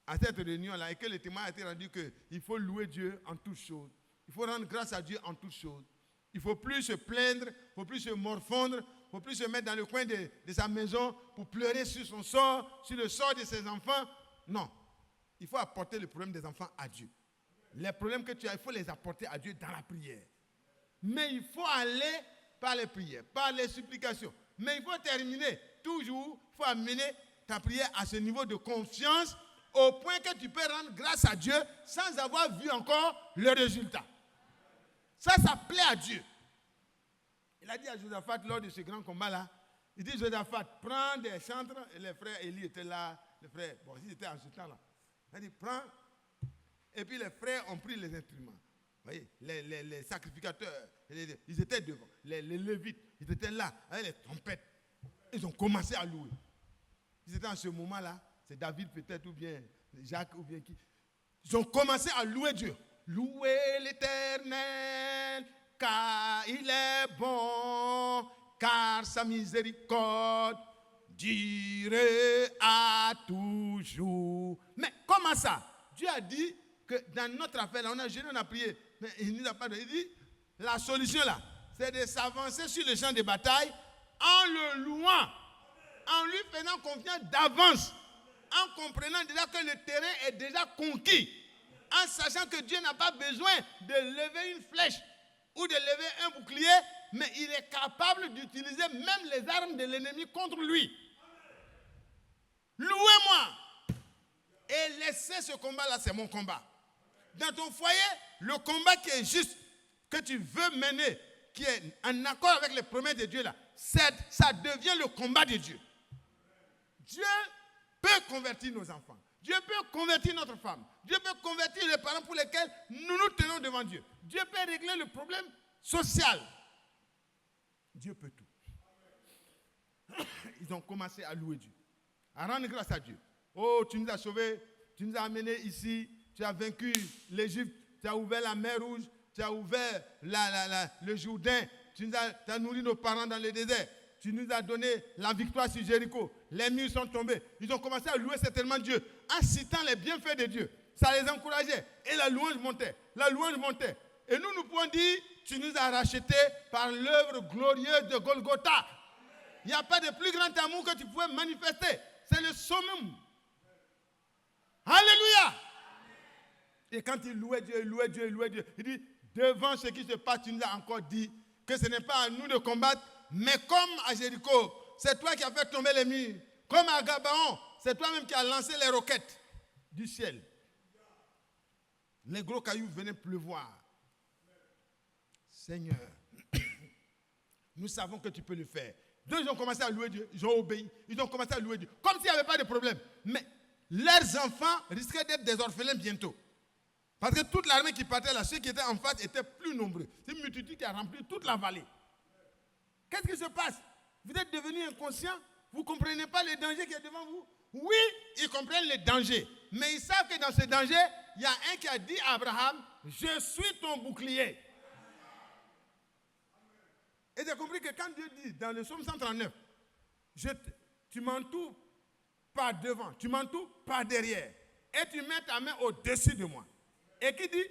à cette réunion-là et que le témoin a été rendu qu'il faut louer Dieu en toutes choses. Il faut rendre grâce à Dieu en toutes choses. Il ne faut plus se plaindre, il ne faut plus se morfondre, il ne faut plus se mettre dans le coin de sa maison pour pleurer sur son sort, sur le sort de ses enfants. Non. Il faut apporter le problème des enfants à Dieu. Les problèmes que tu as, il faut les apporter à Dieu dans la prière. Mais il faut aller par les prières, par les supplications. Mais il faut terminer. Toujours, il faut amener ta prière à ce niveau de confiance au point que tu peux rendre grâce à Dieu sans avoir vu encore le résultat. Ça plaît à Dieu. Il a dit à Josaphat lors de ce grand combat-là, il dit Josaphat, prends des chantres, et les frères Élie étaient là, les frères, bon, ils étaient en ce temps-là. Il a dit, prends, et puis les frères ont pris les instruments. Vous voyez, les sacrificateurs, ils étaient devant, les lévites, ils étaient là, avec les trompettes. Ils ont commencé à louer. Ils étaient en ce moment-là, c'est David peut-être, ou bien Jacques, ou bien qui. Ils ont commencé à louer Dieu. Louez l'Éternel, car il est bon, car sa miséricorde durera à toujours. Mais comment ça? Dieu a dit que dans notre affaire, là, on a jeûné, on a prié, mais il nous a pas donné. Il dit, la solution là, c'est de s'avancer sur le champ de bataille en le louant, en lui faisant confiance d'avance, en comprenant déjà que le terrain est déjà conquis, en sachant que Dieu n'a pas besoin de lever une flèche ou de lever un bouclier, mais il est capable d'utiliser même les armes de l'ennemi contre lui. Louez-moi et laissez ce combat-là, c'est mon combat. Dans ton foyer, le combat qui est juste, que tu veux mener, qui est en accord avec les promesses de Dieu, là, ça devient le combat de Dieu. Dieu peut convertir nos enfants. Dieu peut convertir notre femme. Dieu peut convertir les parents pour lesquels nous nous tenons devant Dieu. Dieu peut régler le problème social. Dieu peut tout. Ils ont commencé à louer Dieu, à rendre grâce à Dieu. Oh, tu nous as sauvés, tu nous as amenés ici, tu as vaincu l'Égypte, tu as ouvert la mer Rouge, tu as ouvert le Jourdain, tu as nourri nos parents dans le désert. Tu nous as donné la victoire sur Jéricho. Les murs sont tombés. Ils ont commencé à louer certainement Dieu en citant les bienfaits de Dieu. Ça les encourageait. Et la louange montait. La louange montait. Et nous pouvons dire, tu nous as rachetés par l'œuvre glorieuse de Golgotha. Il n'y a pas de plus grand amour que tu pouvais manifester. C'est le summum. Alléluia. Et quand il louait Dieu, il louait Dieu, il louait Dieu. Il dit, devant ce qui se passe, tu nous as encore dit que ce n'est pas à nous de combattre, mais comme à Jéricho, c'est toi qui as fait tomber les murs. Comme à Gabaon, c'est toi-même qui as lancé les roquettes du ciel. Les gros cailloux venaient pleuvoir. Seigneur, nous savons que tu peux le faire. Donc ils ont commencé à louer Dieu, ils ont obéi, ils ont commencé à louer Dieu, comme s'il n'y avait pas de problème. Mais leurs enfants risquaient d'être des orphelins bientôt. Parce que toute l'armée qui partait là, ceux qui étaient en face étaient plus nombreux. C'est une multitude qui a rempli toute la vallée. Qu'est-ce qui se passe? Vous êtes devenus inconscients? Vous ne comprenez pas le danger qui est devant vous? Oui, ils comprennent le danger. Mais ils savent que dans ce danger, il y a un qui a dit à Abraham, je suis ton bouclier. Et j'ai compris que quand Dieu dit dans le psaume 139, tu m'entoures par devant, tu m'entoures par derrière, et tu mets ta main au-dessus de moi. Et qui dit,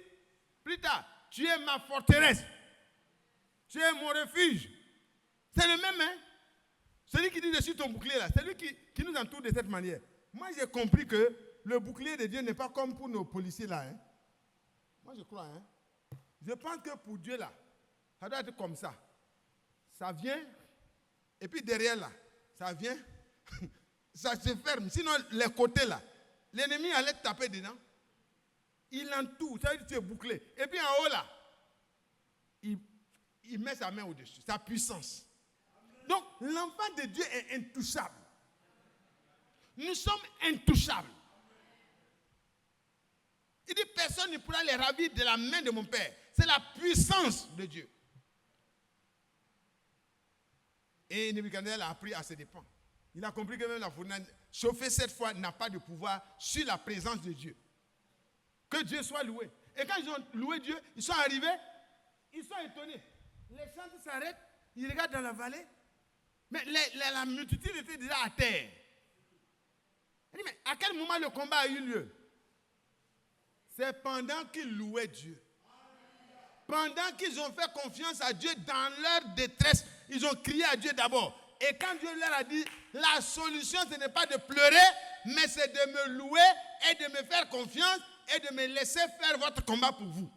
plus tard, tu es ma forteresse, tu es mon refuge. C'est le même, hein? Celui qui dit je suis ton bouclier là, c'est lui qui nous entoure de cette manière. Moi j'ai compris que le bouclier de Dieu n'est pas comme pour nos policiers là. Hein? Moi je crois. Hein? Je pense que pour Dieu là, ça doit être comme ça. Ça vient, et puis derrière là, ça vient, ça se ferme. Sinon les côtés là, l'ennemi allait taper dedans. Il entoure, ça veut dire que tu es bouclé. Et puis en haut là, il met sa main au-dessus, sa puissance. Donc, l'enfant de Dieu est intouchable. Nous sommes intouchables. Il dit, personne ne pourra les ravir de la main de mon Père. C'est la puissance de Dieu. Et Nebuchadnezzar a appris à ses dépens. Il a compris que même la fournaise chauffée cette fois n'a pas de pouvoir sur la présence de Dieu. Que Dieu soit loué. Et quand ils ont loué Dieu, ils sont arrivés, ils sont étonnés. Les chants s'arrêtent, ils regardent dans la vallée, mais la multitude était déjà à terre. Il dit, mais à quel moment le combat a eu lieu? C'est pendant qu'ils louaient Dieu. Pendant qu'ils ont fait confiance à Dieu dans leur détresse, ils ont crié à Dieu d'abord. Et quand Dieu leur a dit, la solution, ce n'est pas de pleurer, mais c'est de me louer et de me faire confiance et de me laisser faire votre combat pour vous.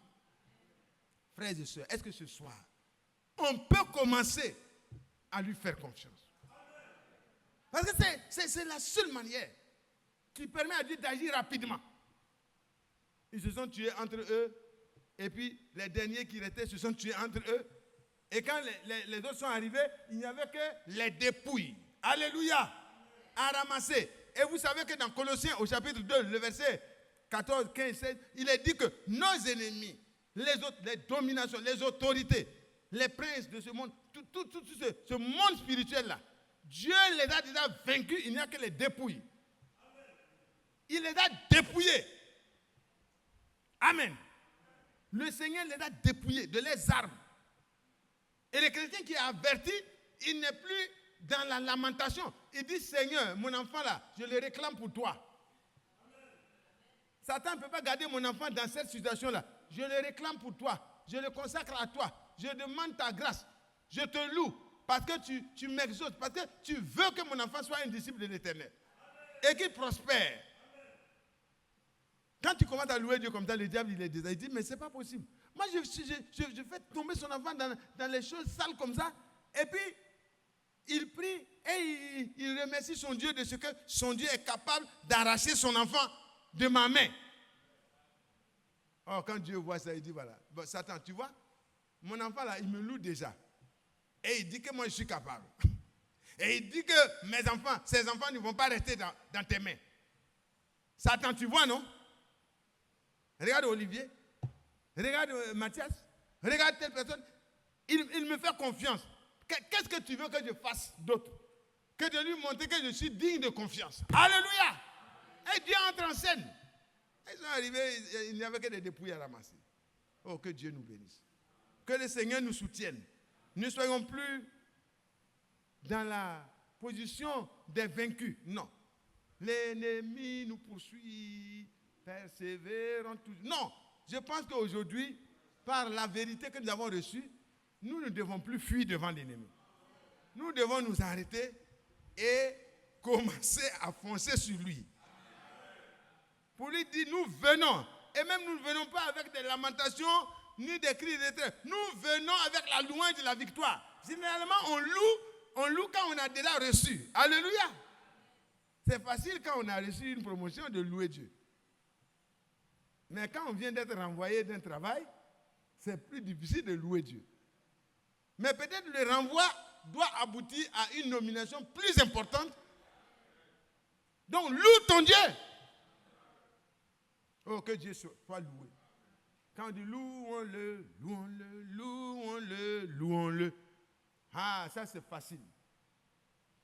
Frères et sœurs, est-ce que ce soir, on peut commencer à lui faire confiance? Parce que c'est la seule manière qui permet à Dieu d'agir rapidement. Ils se sont tués entre eux, et puis les derniers qui restaient se sont tués entre eux. Et quand les autres sont arrivés, il n'y avait que les dépouilles. Alléluia! À ramasser. Et vous savez que dans Colossiens, au chapitre 2, le verset 14, 15, 16, il est dit que nos ennemis, les dominations, les autorités, les princes de ce monde, tout ce monde spirituel-là, Dieu les a déjà vaincus, il n'y a que les dépouilles. Il les a dépouillés. Amen. Le Seigneur les a dépouillés de leurs armes. Et le chrétien qui est averti, il n'est plus dans la lamentation. Il dit, Seigneur, mon enfant là, je le réclame pour toi. Satan ne peut pas garder mon enfant dans cette situation-là. Je le réclame pour toi. Je le consacre à toi. Je demande ta grâce. Je te loue parce que tu m'exauces, parce que tu veux que mon enfant soit un disciple de l'Éternel et qu'il prospère. Quand tu commences à louer Dieu comme ça, le diable il est désagréable. Il dit, mais ce n'est pas possible. Moi, je fais tomber son enfant dans les choses sales comme ça. Et puis, il prie et il remercie son Dieu de ce que son Dieu est capable d'arracher son enfant de ma main. Oh, quand Dieu voit ça, il dit, voilà, bon, Satan, tu vois, mon enfant là, il me loue déjà. Et il dit que moi, je suis capable. Et il dit que ses enfants ne vont pas rester dans tes mains. Satan, tu vois, non? Regarde Olivier, regarde Mathias, regarde telle personne. Il me fait confiance. Qu'est-ce que tu veux que je fasse d'autre? Que de lui montrer que je suis digne de confiance. Alléluia! Et Dieu entre en scène. Ils sont arrivés, il n'y avait que des dépouilles à ramasser. Oh, que Dieu nous bénisse. Que le Seigneur nous soutienne. Ne soyons plus dans la position des vaincus. Non. L'ennemi nous poursuit. Persévérons toujours. Non, je pense qu'aujourd'hui, par la vérité que nous avons reçue, nous ne devons plus fuir devant l'ennemi. Nous devons nous arrêter et commencer à foncer sur lui. Pour lui dire, nous venons. Et même nous ne venons pas avec des lamentations ni des cris de détresse. Nous venons avec la louange de la victoire. Généralement, on loue quand on a déjà reçu. Alléluia. C'est facile quand on a reçu une promotion de louer Dieu. Mais quand on vient d'être renvoyé d'un travail, c'est plus difficile de louer Dieu. Mais peut-être le renvoi doit aboutir à une nomination plus importante. Donc, loue ton Dieu. Oh, que Dieu soit loué. Quand on dit louons-le, louons-le, louons-le, louons-le. Ah, ça c'est facile.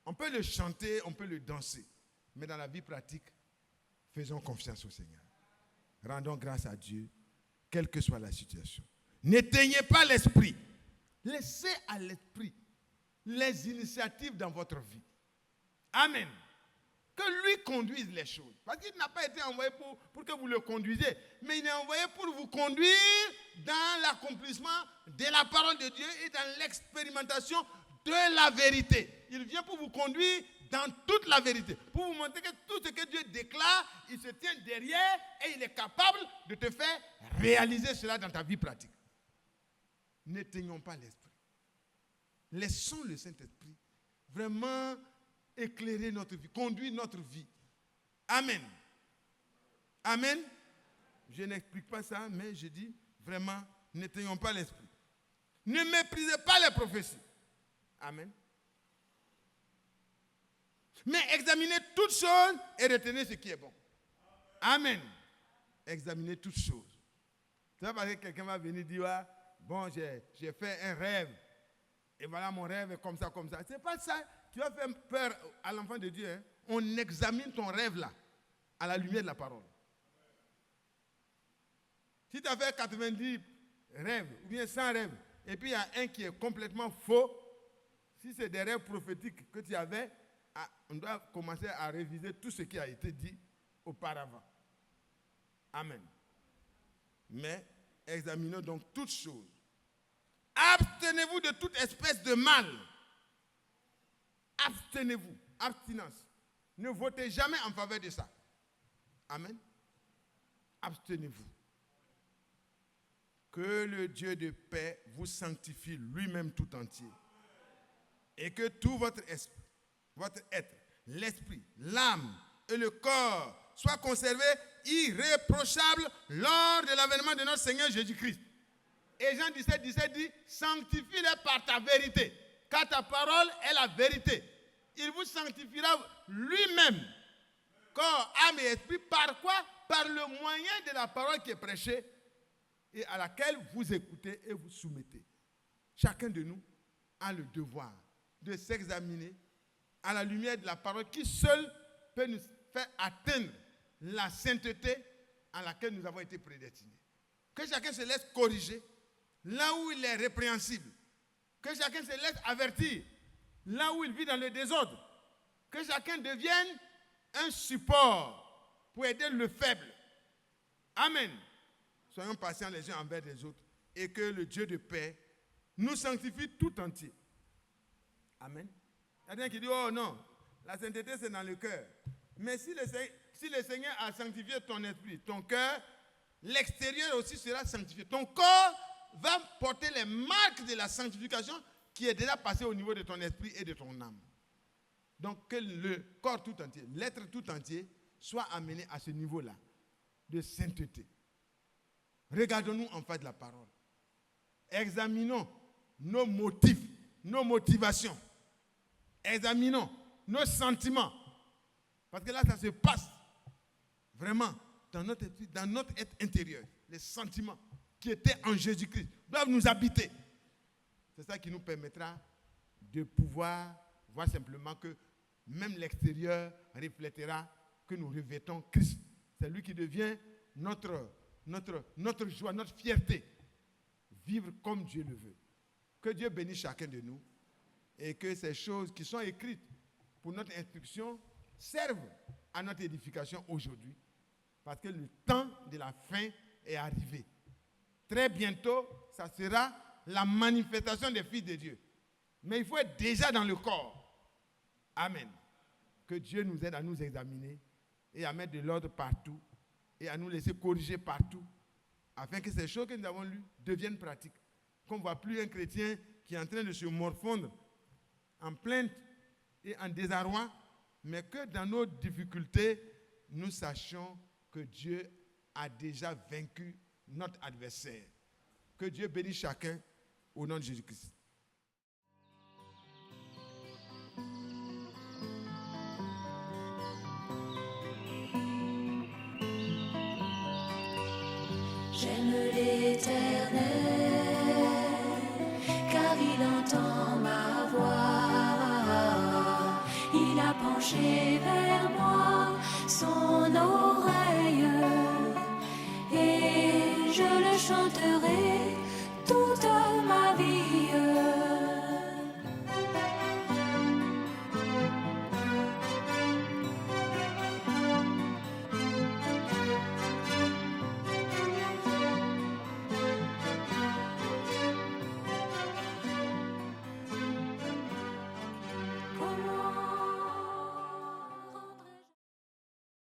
On peut le chanter, on peut le danser. Mais dans la vie pratique, faisons confiance au Seigneur. Rendons grâce à Dieu, quelle que soit la situation. N'éteignez pas l'esprit. Laissez à l'esprit les initiatives dans votre vie. Amen. Que lui conduise les choses. Parce qu'il n'a pas été envoyé pour que vous le conduisiez, mais il est envoyé pour vous conduire dans l'accomplissement de la parole de Dieu et dans l'expérimentation de la vérité. Il vient pour vous conduire dans toute la vérité, pour vous montrer que tout ce que Dieu déclare, il se tient derrière et il est capable de te faire réaliser cela dans ta vie pratique. N'éteignons pas l'esprit. Laissons le Saint-Esprit vraiment éclairer notre vie, conduire notre vie. Amen. Amen. Je n'explique pas ça, mais je dis vraiment, n'éteignons pas l'esprit. Ne méprisez pas les prophéties. Amen. Mais examinez toutes choses et retenez ce qui est bon. Amen. Examinez toutes choses. C'est pas parce que quelqu'un va venir dire, ah, bon, j'ai fait un rêve. Et voilà, mon rêve est comme ça, comme ça. C'est pas ça. Tu vas faire peur à l'enfant de Dieu. Hein? On examine ton rêve là, à la lumière de la parole. Si tu as fait 90 rêves ou bien 100 rêves, et puis il y a un qui est complètement faux, si c'est des rêves prophétiques que tu avais, on doit commencer à réviser tout ce qui a été dit auparavant. Amen. Mais examinons donc toutes choses. Abstenez-vous de toute espèce de mal. Abstenez-vous. Abstinence. Ne votez jamais en faveur de ça. Amen. Abstenez-vous. Que le Dieu de paix vous sanctifie lui-même tout entier. Et que tout votre être, l'esprit, l'âme et le corps soient conservés irréprochables lors de l'avènement de notre Seigneur Jésus-Christ. Et Jean 17 dit, sanctifie-les par ta vérité, car ta parole est la vérité. Il vous sanctifiera lui-même, corps, âme et esprit, par quoi? Par le moyen de la parole qui est prêchée et à laquelle vous écoutez et vous soumettez. Chacun de nous a le devoir de s'examiner à la lumière de la parole qui seule peut nous faire atteindre la sainteté à laquelle nous avons été prédestinés. Que chacun se laisse corriger là où il est répréhensible. Que chacun se laisse avertir là où il vit dans le désordre. Que chacun devienne un support pour aider le faible. Amen. Soyons patients les uns envers les autres et que le Dieu de paix nous sanctifie tout entier. Amen. Il y a quelqu'un qui dit, oh non, la sainteté c'est dans le cœur. Mais si le Seigneur a sanctifié ton esprit, ton cœur, l'extérieur aussi sera sanctifié. Ton corps va porter les marques de la sanctification qui est déjà passée au niveau de ton esprit et de ton âme. Donc que le corps tout entier, l'être tout entier, soit amené à ce niveau-là de sainteté. Regardons-nous en face de la parole. Examinons nos motifs, nos motivations. Examinons nos sentiments. Parce que là, ça se passe vraiment dans notre être intérieur. Les sentiments qui étaient en Jésus-Christ doivent nous habiter. C'est ça qui nous permettra de pouvoir voir simplement que même l'extérieur reflètera que nous revêtons Christ. C'est lui qui devient notre joie, notre fierté. Vivre comme Dieu le veut. Que Dieu bénisse chacun de nous et que ces choses qui sont écrites pour notre instruction servent à notre édification aujourd'hui. Parce que le temps de la fin est arrivé. Très bientôt, ça sera la manifestation des fils de Dieu. Mais il faut être déjà dans le corps. Amen. Que Dieu nous aide à nous examiner et à mettre de l'ordre partout et à nous laisser corriger partout afin que ces choses que nous avons lues deviennent pratiques. Qu'on ne voit plus un chrétien qui est en train de se morfondre en plainte et en désarroi, mais que dans nos difficultés, nous sachions que Dieu a déjà vaincu notre adversaire. Que Dieu bénisse chacun au nom de Jésus-Christ. J'aime l'Éternel, car il entend ma voix. Il a penché vers